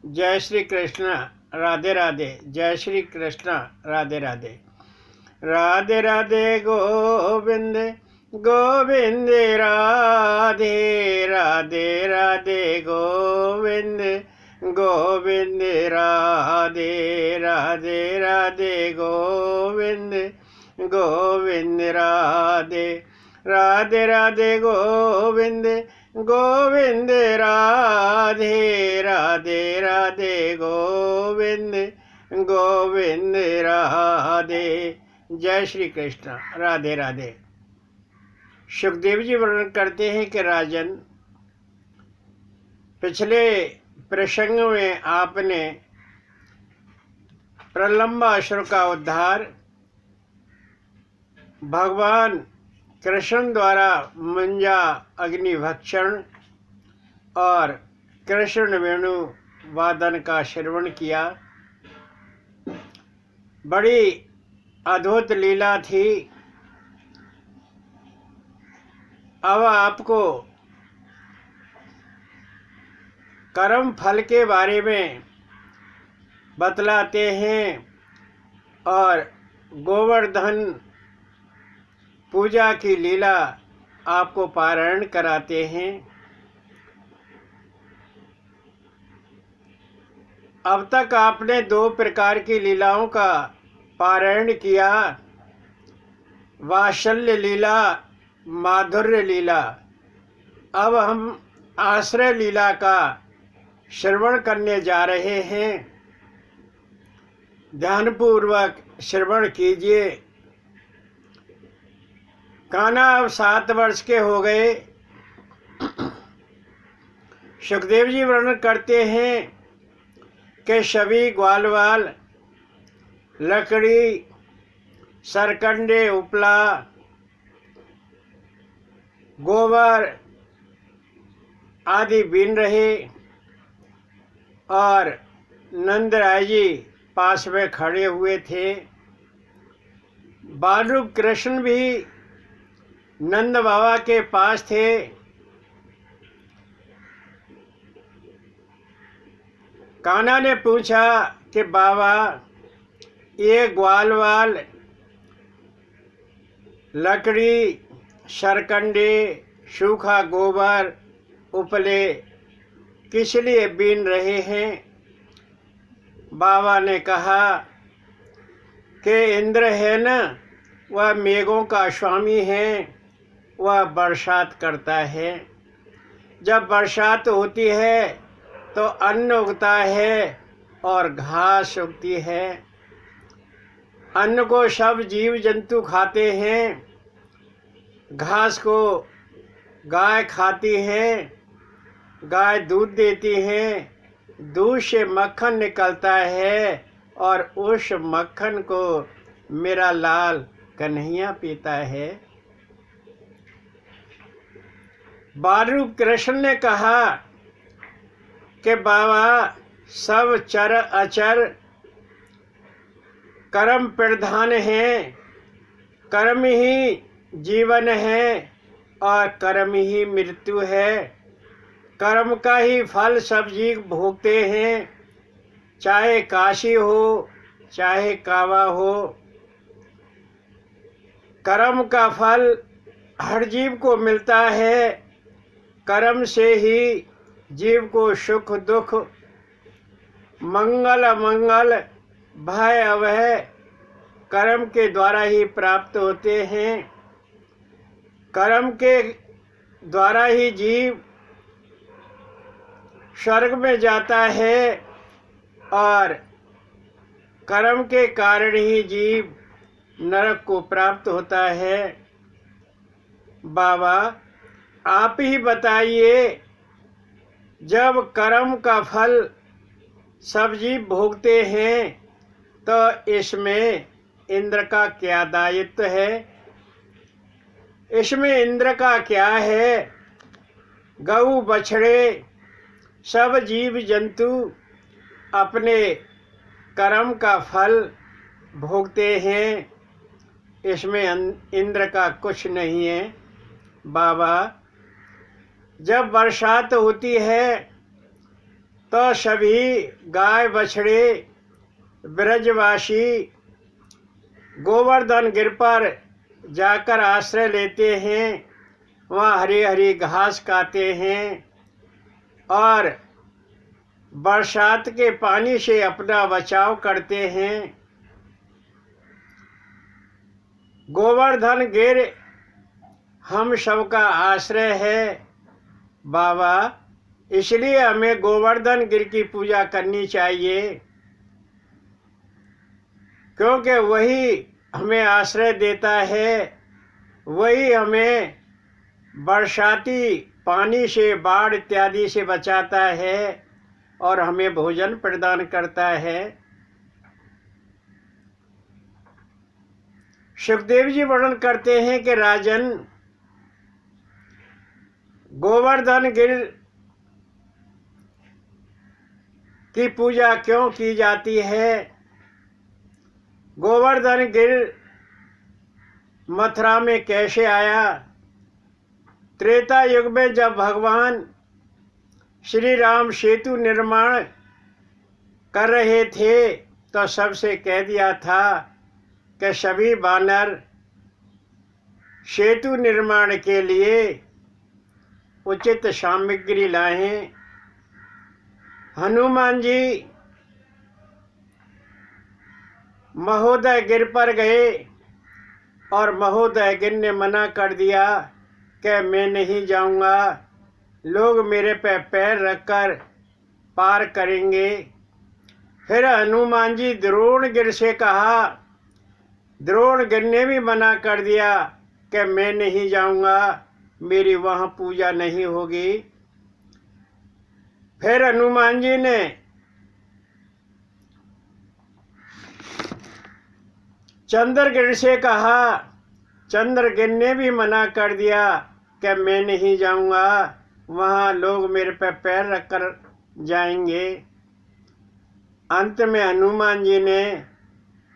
जय श्री कृष्ण। राधे राधे। जय श्री कृष्ण। राधे राधे। राधे राधे गोविंद गोविंद राधे राधे राधे गोविंद गोविंद राधे राधे राधे गोविंद गोविंद राधे राधे राधे गोविंद गोविंद राधे राधे राधे गोविंद गोविंद राधे। जय श्री कृष्ण। राधे राधे। सुखदेव जी वर्णन करते हैं कि राजन, पिछले प्रसंग में आपने प्रलंबासुर का उद्धार भगवान कृष्ण द्वारा मंजा अग्निभक्षण और कृष्ण वेणु वादन का श्रवण किया। बड़ी अद्भुत लीला थी। अब आपको कर्म फल के बारे में बतलाते हैं और गोवर्धन पूजा की लीला आपको पारायण कराते हैं। अब तक आपने दो प्रकार की लीलाओं का पारायण किया, वात्सल्य लीला, माधुर्य लीला। अब हम आश्रय लीला का श्रवण करने जा रहे हैं। ध्यानपूर्वक श्रवण कीजिए। कान्हा अब 7 वर्ष के हो गए। सुखदेव जी वर्णन करते हैं कि सभी ग्वालवाल, लकड़ी, सरकंडे, उपला, गोबर आदि बीन रहे और नंदराय जी पास में खड़े हुए थे। बालरूप कृष्ण भी नंद बाबा के पास थे। कान्हा ने पूछा कि बाबा, ये ग्वालवाल, लकड़ी, सरकंडे, सूखा गोबर, उपले किस लिए बीन रहे हैं? बाबा ने कहा कि इंद्र है न, वह मेघों का स्वामी है, वह बरसात करता है। जब बरसात होती है तो अन्न उगता है और घास उगती है। अन्न को सब जीव जंतु खाते हैं, घास को गाय खाती है, गाय दूध देती है, दूध से मक्खन निकलता है और उस मक्खन को मेरा लाल कन्हैया पीता है। बालरूप कृष्ण ने कहा कि बाबा, सब चर अचर कर्म प्रधान है, कर्म ही जीवन है और कर्म ही मृत्यु है। कर्म का ही फल सब जीव भोगते हैं, चाहे काशी हो चाहे कावा हो। कर्म का फल हर जीव को मिलता है। कर्म से ही जीव को सुख दुख, मंगल अमंगल, भय अभय कर्म के द्वारा ही प्राप्त होते हैं। कर्म के द्वारा ही जीव स्वर्ग में जाता है और कर्म के कारण ही जीव नरक को प्राप्त होता है। बाबा, आप ही बताइए, जब कर्म का फल सब जीव भोगते हैं तो इसमें इंद्र का क्या दायित्व है? इसमें इंद्र का क्या है? गऊ बछड़े सब जीव जंतु अपने कर्म का फल भोगते हैं, इसमें इंद्र का कुछ नहीं है। बाबा, जब बरसात होती है तो सभी गाय बछड़े ब्रजवासी गोवर्धन गिर पर जाकर आश्रय लेते हैं, वहाँ हरी हरी घास खाते हैं और बरसात के पानी से अपना बचाव करते हैं। गोवर्धन गिर हम सबका आश्रय है बाबा, इसलिए हमें गोवर्धन गिर की पूजा करनी चाहिए, क्योंकि वही हमें आश्रय देता है, वही हमें बरसाती पानी से, बाढ़ इत्यादि से बचाता है और हमें भोजन प्रदान करता है। सुखदेव जी वर्णन करते हैं कि राजन, गोवर्धन गिर की पूजा क्यों की जाती है? गोवर्धन गिर मथुरा में कैसे आया? त्रेता युग में जब भगवान श्री राम सेतु निर्माण कर रहे थे तो सबसे कह दिया था कि सभी वानर सेतु निर्माण के लिए उचित सामग्री लाएं। हनुमान जी महोदय गिर पर गए और महोदय गिर ने मना कर दिया कि मैं नहीं जाऊंगा, लोग मेरे पे पैर रखकर पार करेंगे। फिर हनुमान जी द्रोणगिर से कहा, द्रोणगिर ने भी मना कर दिया कि मैं नहीं जाऊंगा, मेरी वहाँ पूजा नहीं होगी। फिर हनुमान जी ने चंद्रगिर से कहा, चंद्रगिर ने भी मना कर दिया कि मैं नहीं जाऊंगा, वहाँ लोग मेरे पे पैर रखकर जाएंगे। अंत में हनुमान जी ने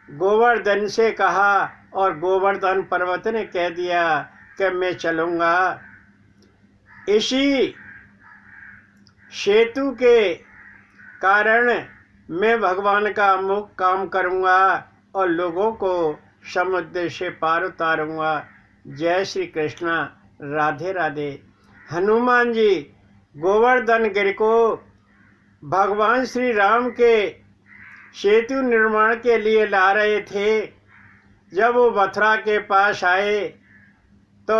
गोवर्धन से कहा और गोवर्धन पर्वत ने कह दिया कि मैं चलूँगा। इसी सेतु के कारण मैं भगवान का अमुक काम करूँगा और लोगों को समुद्र से पार उतारूँगा। जय श्री कृष्णा, राधे राधे। हनुमान जी गोवर्धन गिर को भगवान श्री राम के सेतु निर्माण के लिए ला रहे थे। जब वो मथुरा के पास आए तो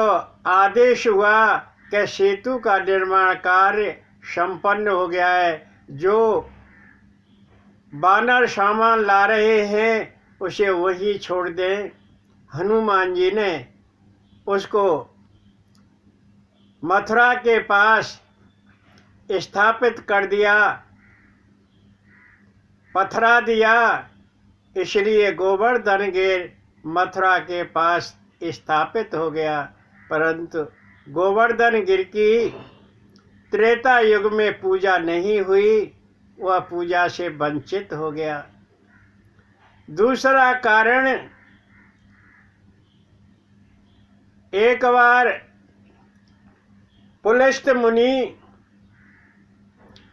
आदेश हुआ कि सेतु का निर्माण कार्य संपन्न हो गया है, जो वानर सामान ला रहे हैं उसे वही छोड़ दें। हनुमान जी ने उसको मथुरा के पास स्थापित कर दिया, पथरा दिया, इसलिए गोवर्धन गिर मथुरा के पास स्थापित हो गया। परंतु गोवर्धन गिर की त्रेता युग में पूजा नहीं हुई, वह पूजा से वंचित हो गया। दूसरा कारण, एक बार पुलस्त मुनि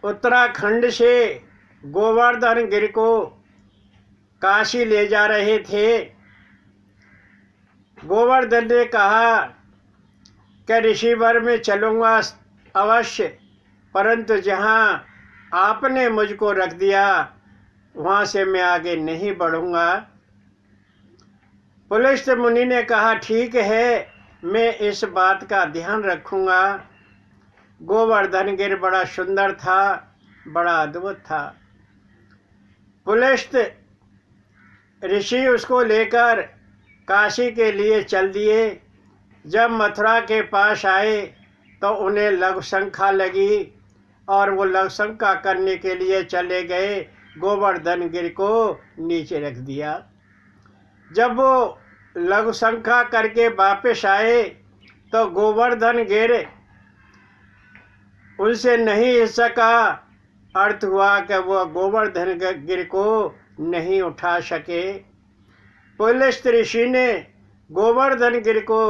उत्तराखंड से गोवर्धन गिर को काशी ले जा रहे थे। गोवर्धन ने कहा कि ऋषिवर में चलूँगा अवश्य, परंतु जहाँ आपने मुझको रख दिया वहाँ से मैं आगे नहीं बढ़ूँगा। पुलस्त मुनि ने कहा, ठीक है, मैं इस बात का ध्यान रखूँगा। गोवर्धन गिर बड़ा सुंदर था, बड़ा अद्भुत था। पुलस्त ऋषि उसको लेकर काशी के लिए चल दिए। जब मथुरा के पास आए तो उन्हें लघु शंका लगी और वो लघु शंका करने के लिए चले गए। गोवर्धन गिर को नीचे रख दिया। जब वो लघु शंका करके वापस आए तो गोवर्धन गिर उनसे नहीं हिल सका। अर्थ हुआ कि वह गोवर्धन गिर को नहीं उठा सके। पुलस्त ऋषि ने गोवर्धन गिर को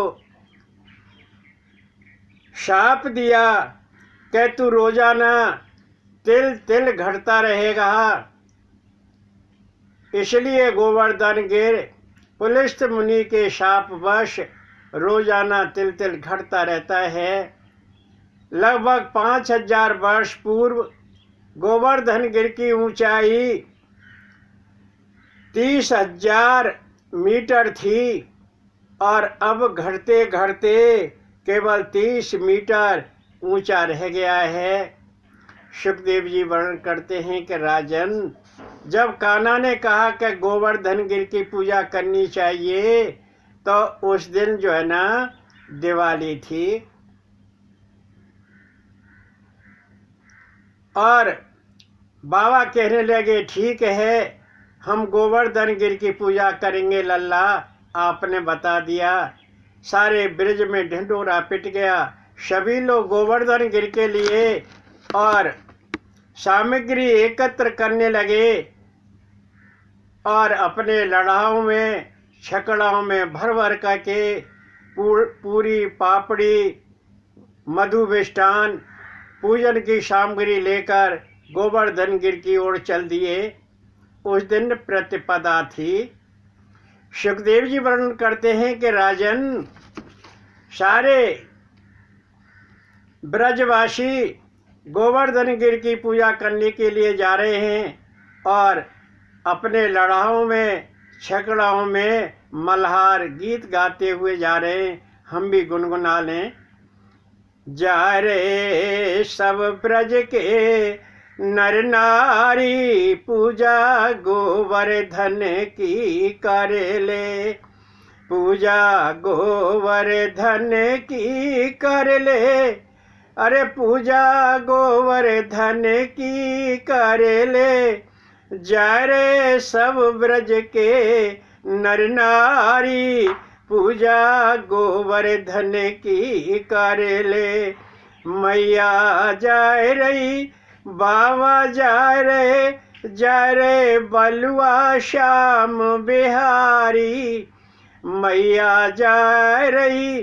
शाप दिया कि तू रोजाना तिल तिल घटता रहेगा। इसलिए गोवर्धन गिर पुलिस्त मुनि के शापवश रोजाना तिल तिल घटता रहता है। लगभग 5000 वर्ष पूर्व गोवर्धन गिर की ऊंचाई 30,000 मीटर थी और अब घटते घटते केवल 30 मीटर ऊंचा रह गया है। सुखदेव जी वर्णन करते हैं कि राजन, जब कान्हा ने कहा कि गोवर्धन गिर की पूजा करनी चाहिए तो उस दिन जो है ना दिवाली थी और बाबा कहने लगे ठीक है हम गोवर्धन गिर की पूजा करेंगे लल्ला, आपने बता दिया। सारे ब्रज में ढिंढोरा पिट गया। सभी लोग गोवर्धन गिर के लिए और सामग्री एकत्र करने लगे और अपने लड़ाओं में छकड़ाओं में भर भर करके पूरी पापड़ी मधु मिष्ठान पूजन की सामग्री लेकर गोवर्धन गिर की ओर चल दिए। उस दिन प्रतिपदा थी। सुखदेव जी वर्णन करते हैं कि राजन, सारे ब्रजवासी गोवर्धन गिर की पूजा करने के लिए जा रहे हैं और अपने लड़ाओं में छकड़ाओं में मल्हार गीत गाते हुए जा रहे हैं। हम भी गुनगुना लें। जा रे सब ब्रज के नर नारी पूजा गोवर्धन की कर ले, पूजा गोवर्धन की कर ले, अरे पूजा गोवर्धन की कर ले। जा रे सब ब्रज के नर नारी पूजा गोवर्धन की कर ले। मैया जा रही बाबा जा रे बलुआ श्याम बिहारी। मैया जा रही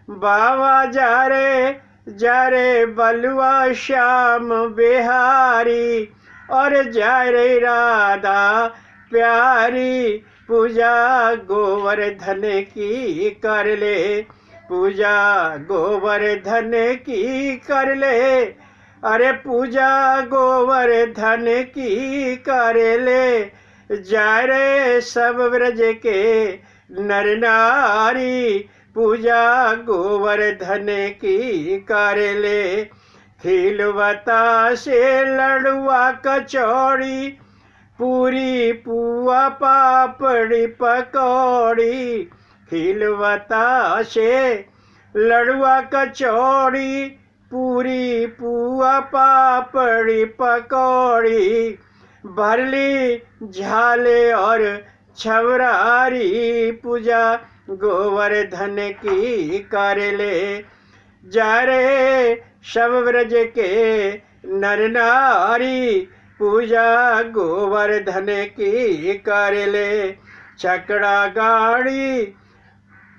बाबा जा रे बलुआ श्याम बिहारी और जा रे राधा प्यारी पूजा गोवर्धन की कर ले, पूजा गोवर्धन की कर ले, अरे पूजा गोवर्धन की कर ले। जा रे सब ब्रज के नर नारी पूजा गोवर्धन की कर ले। खिलवता से लड़ुआ कचौड़ी पूरी पुआ पापड़ी पकौड़ी। खिलवता से लड़ुआ कचौड़ी पूरी पुआ पापड़ी पकौड़ी। भरली झाले और छवरारी पूजा गोवर्धन की कर ले। जा रे सब ब्रज के नर नारी पूजा गोवर्धन की कर ले। छकड़ा गाड़ी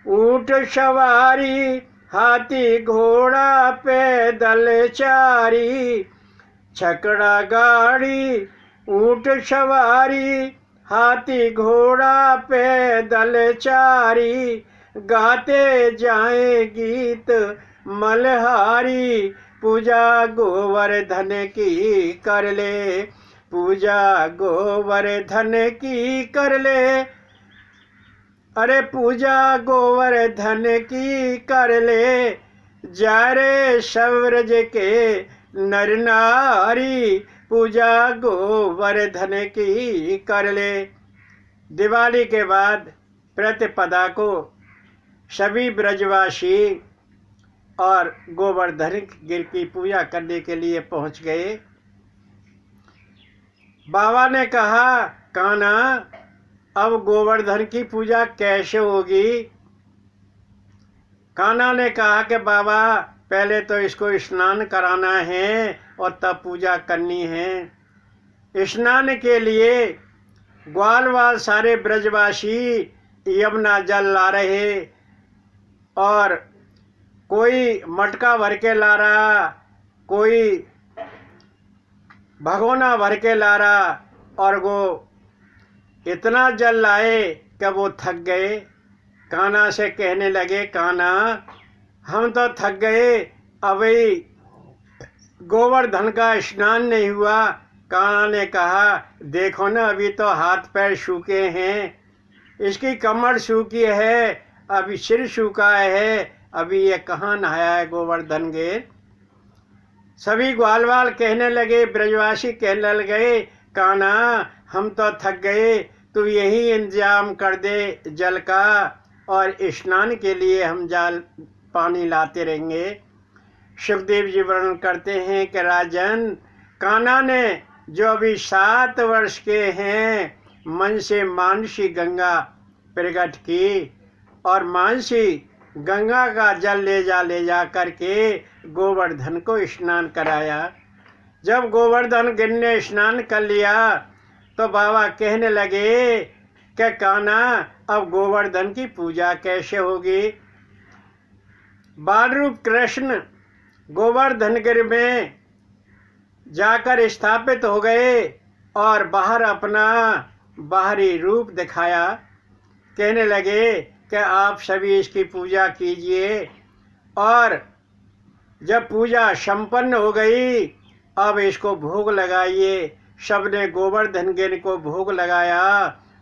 ऊंट सवारी हाथी घोड़ा पैदल चारी। छकड़ा गाड़ी ऊंट सवारी हाथी घोड़ा पैदल चारी। गाते जाए गीत मल्हारी पूजा गोवर्धन की कर ले, पूजा गोवर्धन की कर ले, अरे पूजा गोवर्धन की कर ले। जा रे सब ब्रज के नर नारी पूजा गोवर्धन की कर ले। दिवाली के बाद प्रतिपदा को सभी ब्रजवासी और गोवर्धन गिर की पूजा करने के लिए पहुंच गए। बाबा ने कहा, कान्हा अब गोवर्धन की पूजा कैसे होगी? कान्हा ने कहा कि बाबा पहले तो इसको स्नान कराना है और तब पूजा करनी है। स्नान के लिए ग्वाल सारे ब्रजवासी यमुना जल ला रहे और कोई मटका भर के ला रहा, कोई भगोना भर के ला रहा और वो इतना जल लाए कि वो थक गए। कान्हा से कहने लगे, कान्हा हम तो थक गए, अभी गोवर्धन का स्नान नहीं हुआ। कान्हा ने कहा, देखो ना, अभी तो हाथ पैर सूखे हैं, इसकी कमर सूखी है, अभी सिर सूखा है, अभी ये कहाँ नहाया है गोवर्धन गिर। सभी ग्वाल वाल कहने लगे, ब्रजवासी कहने लगे, कान्हा हम तो थक गए, तू यही इंतजाम कर दे जल का, और स्नान के लिए हम जल पानी लाते रहेंगे। सुखदेव जी वर्णन करते हैं कि राजन, कान्हा ने जो अभी 7 वर्ष के हैं, मन से मानसी गंगा प्रकट की और मानसी गंगा का जल ले जा करके गोवर्धन को स्नान कराया। जब गोवर्धन गिर ने स्नान कर लिया तो बाबा कहने लगे कि कान्हा अब गोवर्धन की पूजा कैसे होगी। बाल रूप कृष्ण गोवर्धन गिर में जाकर स्थापित हो गए और बाहर अपना बाहरी रूप दिखाया। कहने लगे कि आप सभी इसकी पूजा कीजिए। और जब पूजा संपन्न हो गई, अब इसको भोग लगाइए। सबने गोवर्धन गिर को भोग लगाया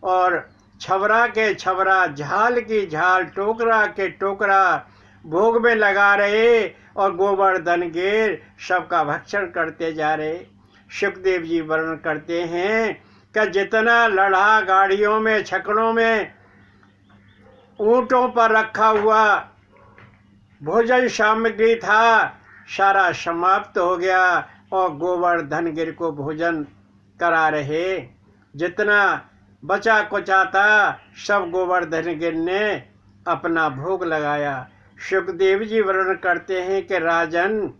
और छबरा के छबरा, झाल की झाल, टोकरा के टोकरा भोग में लगा रहे और गोवर्धन गिर सबका भक्षण करते जा रहे। सुखदेव जी वर्णन करते हैं कि जितना लड़ा गाड़ियों में, छकड़ों में, ऊंटों पर रखा हुआ भोजन सामग्री था, सारा समाप्त हो गया और गोवर्धन गिर को भोजन करा रहे। जितना बचा कुचा था सब गोवर्धन गिर ने अपना भोग लगाया। सुखदेव जी वर्णन करते हैं कि राजन,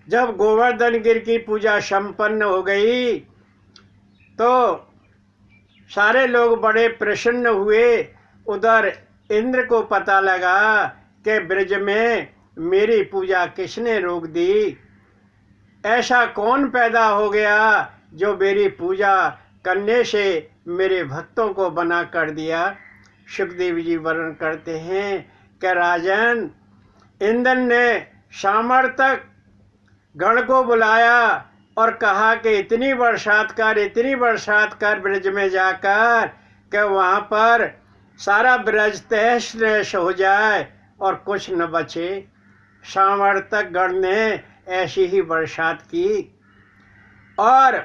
जब गोवर्धन गिर की पूजा संपन्न हो गई तो सारे लोग बड़े प्रसन्न हुए। उधर इंद्र को पता लगा कि ब्रज में मेरी पूजा किसने रोक दी, ऐसा कौन पैदा हो गया जो मेरी पूजा करने से मेरे भक्तों को बना कर दिया। सुखदेव जी वर्णन करते हैं कि राजन, इंद्र ने सामर्थक गण को बुलाया और कहा कि इतनी बरसात कर ब्रज में जाकर कि वहाँ पर सारा ब्रज तहस नहस हो जाए और कुछ न बचे। सामर्थक गण ने ऐसी ही बरसात की और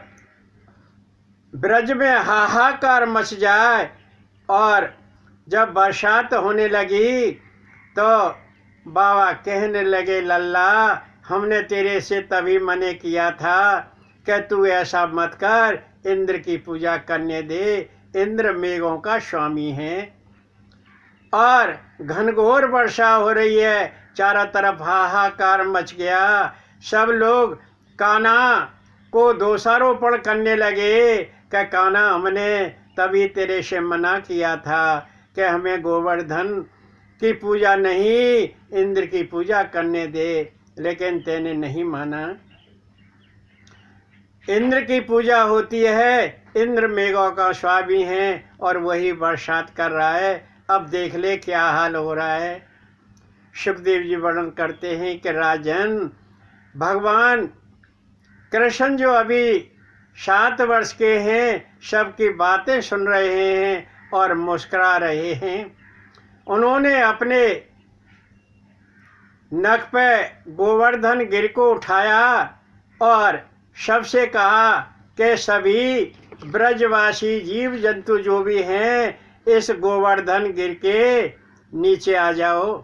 ब्रज में हाहाकार मच जाए। और जब बरसात होने लगी तो बाबा कहने लगे, लल्ला, हमने तेरे से तभी मने किया था कि तू ऐसा मत कर, इंद्र की पूजा करने दे, इंद्र मेघों का स्वामी है। और घनघोर वर्षा हो रही है, चारों तरफ हाहाकार मच गया। सब लोग कान्हा को दोषारोपण करने लगे कि कान्हा, हमने तभी तेरे से मना किया था कि हमें गोवर्धन की पूजा नहीं, इंद्र की पूजा करने दे, लेकिन तेने नहीं माना। इंद्र की पूजा होती है, इंद्र मेघों का स्वामी है और वही बरसात कर रहा है। अब देख ले क्या हाल हो रहा है। सुखदेव जी वर्णन करते हैं कि राजन, भगवान कृष्ण जो अभी 7 वर्ष के हैं, सबकी बातें सुन रहे हैं और मुस्कुरा रहे हैं। उन्होंने अपने नख पे गोवर्धन गिर को उठाया और सबसे कहा कि सभी ब्रजवासी जीव जंतु जो भी हैं, इस गोवर्धन गिर के नीचे आ जाओ।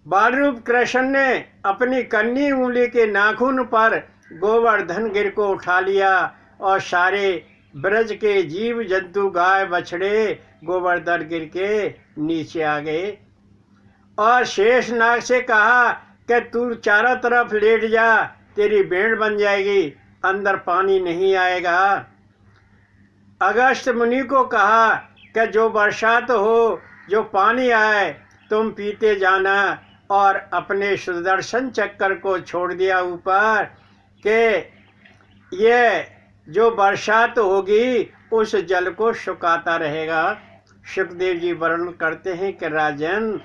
बालरूप कृष्ण ने अपनी कन्नी उंगली के नाखून पर गोवर्धन गिर को उठा लिया और सारे ब्रज के जीव जंतु, गाय बछड़े गोवर्धन गिर के नीचे आ गए। और शेषनाग से कहा कि तू चारों तरफ लेट जा, तेरी भेड़ बन जाएगी, अंदर पानी नहीं आएगा। अगस्त मुनि को कहा कि जो बरसात हो, जो पानी आए, तुम पीते जाना। और अपने सुदर्शन चक्र को छोड़ दिया ऊपर कि ये जो बरसात होगी उस जल को सुखाता रहेगा। सुखदेव जी वर्णन करते हैं कि राजन,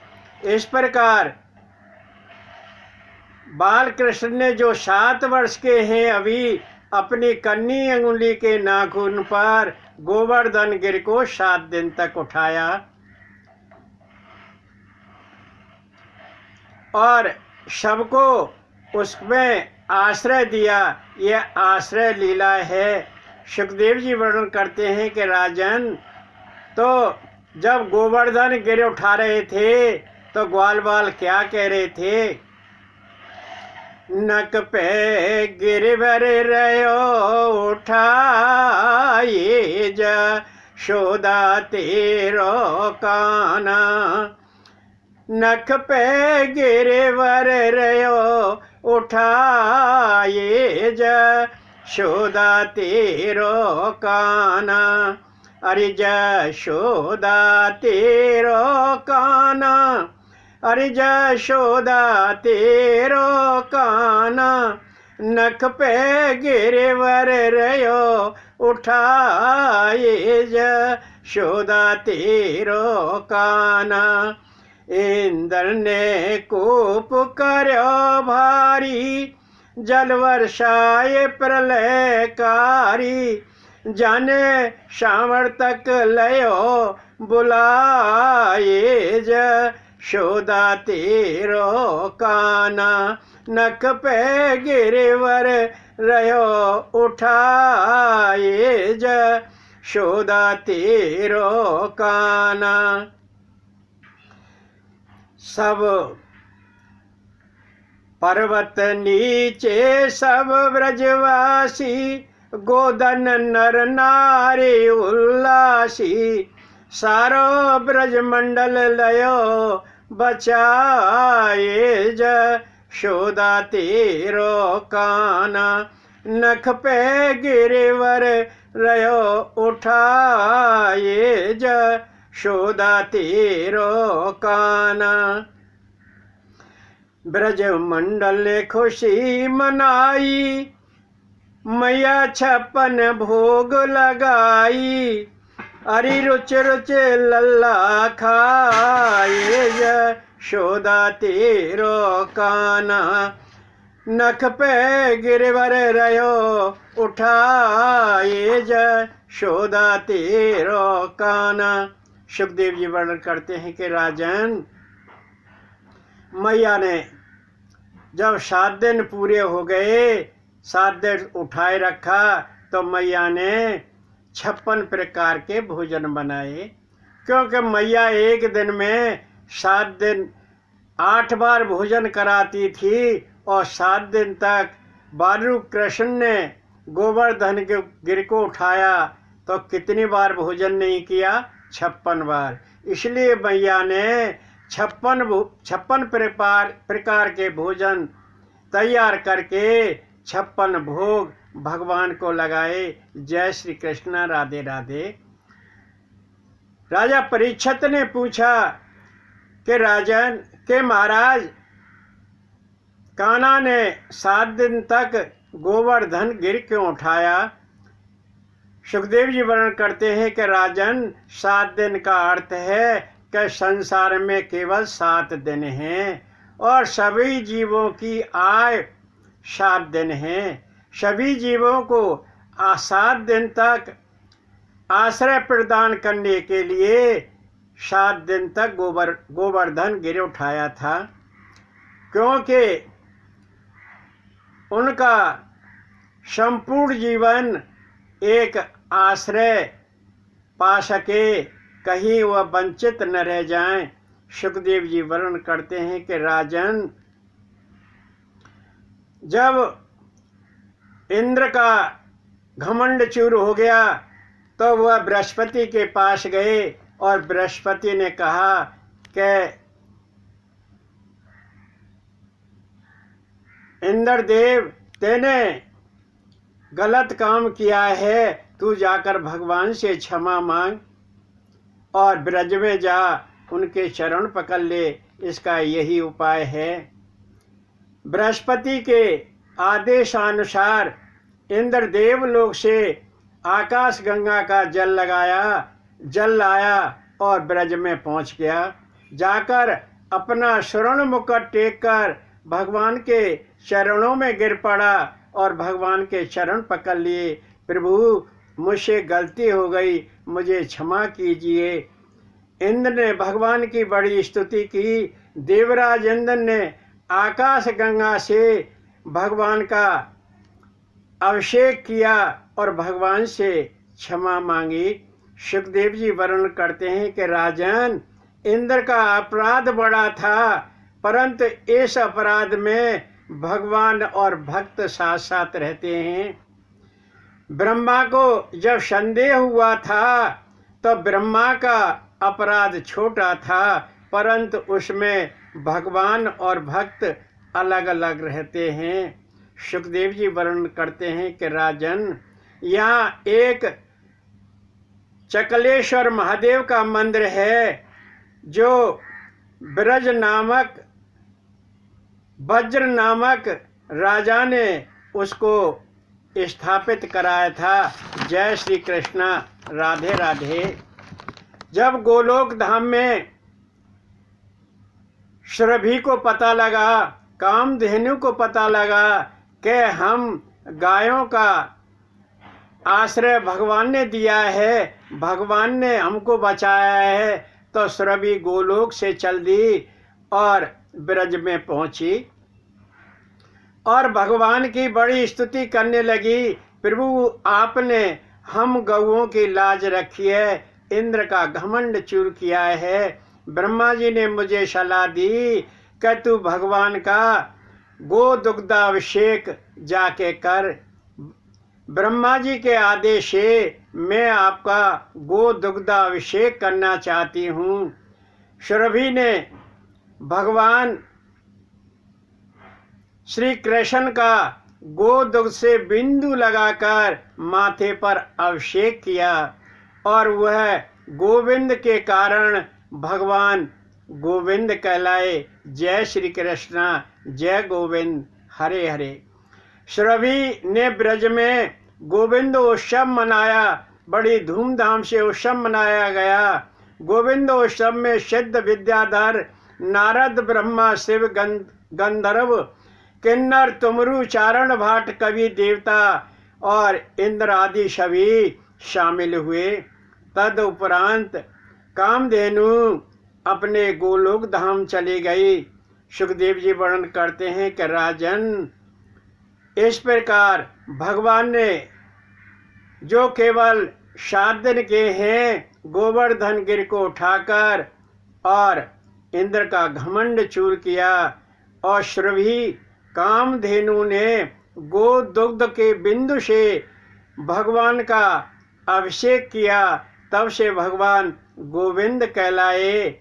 इस प्रकार बाल कृष्ण ने जो 7 वर्ष के हैं अभी अपनी कन्नी अंगुली के नाखून पर गोवर्धन गिर को 7 दिन तक उठाया और सबको उसमें आश्रय दिया। यह आश्रय लीला है। सुखदेव जी वर्णन करते हैं कि राजन, तो जब गोवर्धन गिर उठा रहे थे तो ग्वाल बाल क्या कह रहे थे? नक पे गिरवर रयो उठाए जशोदा तेरो काना। नख पे गिरवर रयो उठाए जशोदा तेरो काना। अरे जशोदा तेरो काना, अरे जशोदा तेरो काना। नख पे गिरवर रयो उठाए जशोदा तेरो काना। इंद्र ने कोप कर्यो भारी, जल वर्षाए प्रलयकारी। जाने श्यामर तक लयो बुलाए जशोदा तेरो काना। नख पे गिरवर रयो उठाए जशोदा तेरो काना। सब पर्वत नीचे सब ब्रजवासी, गोदन नर नारी उल्लासी। सारो ब्रजमंडल लयो बचाए जशोदा तेरो काना। नख पे गिरवर रयो उठाए जशोदा तेरो काना। ब्रजमंडल ने खुशी मनाई, मैया 56 भोग लगाई। अरे रुच रुच लल्ला खाए जशोदा तेरो काना। नख पे गिरवर रयो उठाए जशोदा तेरो काना। सुखदेव जी वर्णन करते हैं कि राजन, मैया ने जब 7 दिन पूरे हो गए, 7 दिन उठाए रखा, तो मैया ने 56 प्रकार के भोजन बनाए। क्योंकि मैया एक दिन में 7 दिन 8 बार भोजन कराती थी और 7 दिन तक बालू कृष्ण ने गोवर्धन के गिर को उठाया तो कितनी बार भोजन नहीं किया? 56 बार। इसलिए मैया ने 56 प्रकार के भोजन तैयार करके 56 भोग भगवान को लगाए। जय श्री कृष्ण, राधे राधे। राजा परीक्षित ने पूछा कि राजन के महाराज, कान्हा ने 7 दिन तक गोवर्धन गिर क्यों उठाया? सुखदेव जी वर्णन करते हैं कि राजन, 7 दिन का अर्थ है कि संसार में केवल 7 दिन हैं और सभी जीवों की आयु 7 दिन है। सभी जीवों को 7 दिन तक आश्रय प्रदान करने के लिए 7 दिन तक गोवर्धन गिर उठाया था। क्योंकि उनका संपूर्ण जीवन एक आश्रय पा सके, कहीं वह वंचित न रह जाएं। सुखदेव जी वर्णन करते हैं कि राजन, जब इंद्र का घमंड चूर हो गया तो वह बृहस्पति के पास गए और बृहस्पति ने कहा कि इंद्रदेव, तेने गलत काम किया है, तू जाकर भगवान से क्षमा मांग और ब्रज में जा, उनके चरण पकड़ ले। इसका यही उपाय है। बृहस्पति के आदेशानुसार इंद्र देवलोक से आकाश गंगा का जल लाया और ब्रज में पहुंच गया। जाकर अपना स्वर्ण मुकुट टेक कर भगवान के चरणों में गिर पड़ा और भगवान के चरण पकड़ लिए। प्रभु, मुझसे गलती हो गई, मुझे क्षमा कीजिए। इंद्र ने भगवान की बड़ी स्तुति की। देवराज इंद्र ने आकाश गंगा से भगवान का अभिषेक किया और भगवान से क्षमा मांगी। सुखदेव जी वर्णन करते हैं कि राजन, इंद्र का अपराध बड़ा था, परंतु इस अपराध में भगवान और भक्त साथ साथ रहते हैं। ब्रह्मा को जब संदेह हुआ था तो ब्रह्मा का अपराध छोटा था, परंतु उसमें भगवान और भक्त अलग अलग रहते हैं। सुखदेव जी वर्णन करते हैं कि राजन, यहाँ एक चकलेश्वर महादेव का मंदिर है जो वज्र नामक राजा ने उसको स्थापित कराया था। जय श्री कृष्णा, राधे राधे। जब गोलोक धाम में सुरभि को पता लगा, कामधेनु को पता लगा कि हम गायों का आश्रय भगवान ने दिया है, भगवान ने हमको बचाया है, तो सुरभि गोलोक से चल दी और ब्रज में पहुंची और भगवान की बड़ी स्तुति करने लगी। प्रभु, आपने हम गौओं की लाज रखी है, इंद्र का घमंड चूर किया है। ब्रह्मा जी ने मुझे सलाह दी कि तू भगवान का गो दुग्धाभिषेक जाके कर। ब्रह्मा जी के आदेश से मैं आपका गो दुग्धाभिषेक करना चाहती हूँ। सुरभि ने भगवान श्री कृष्ण का गो दुग्ध से बिंदु लगाकर माथे पर अभिषेक किया और वह गोविंद के कारण भगवान गोविंद कहलाए। जय श्री कृष्णा, जय गोविंद, हरे हरे। सुरभि ने ब्रज में गोविंद उत्सव मनाया, बड़ी धूमधाम से उत्सव मनाया गया। गोविंद उत्सव में सिद्ध विद्याधर, नारद, ब्रह्मा, शिव, गंधर्व, किन्नर, तुमरु, चारण, भाट, कवि, देवता और इंद्र आदि सभी शामिल हुए। तदुपरांत कामधेनु अपने गोलोक धाम चली गई। सुखदेव जी वर्णन करते हैं कि राजन, इस प्रकार भगवान ने जो केवल 7 दिन के हैं, गोवर्धन गिर को उठाकर और इंद्र का घमंड चूर किया और सुरभि कामधेनु ने गो दुग्ध के बिंदु से भगवान का अभिषेक किया, तब से भगवान गोविंद कहलाए।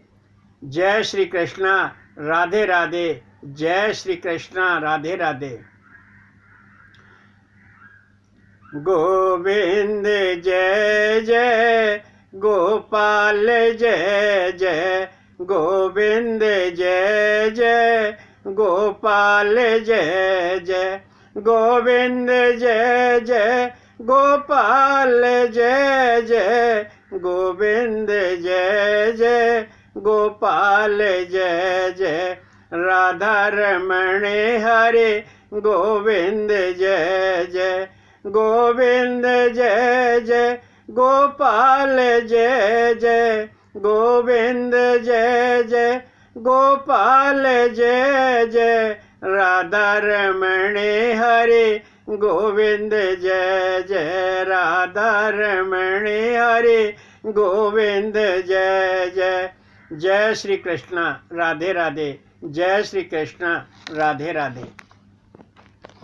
जय श्री कृष्णा, राधे राधे। जय श्री कृष्णा, राधे राधे। गोविंद जय जय, गोपाल जय जय, गोविंद जय जय, गोपाल जय जय, गोविंद जय जय, गोपाल जय जय, गोविंद जय जय, गोपाल जय जय। राधा रमण हरे गोविंद जय जय, गोविंद जय जय, गोपाल जय जय, गोविंद जय जय, गोपाल जय जय। राधा रमण हरे गोविंद जय जय, राधा रमण हरे गोविंद जय जय। जय श्री कृष्णा, राधे राधे। जय श्री कृष्णा, राधे राधे।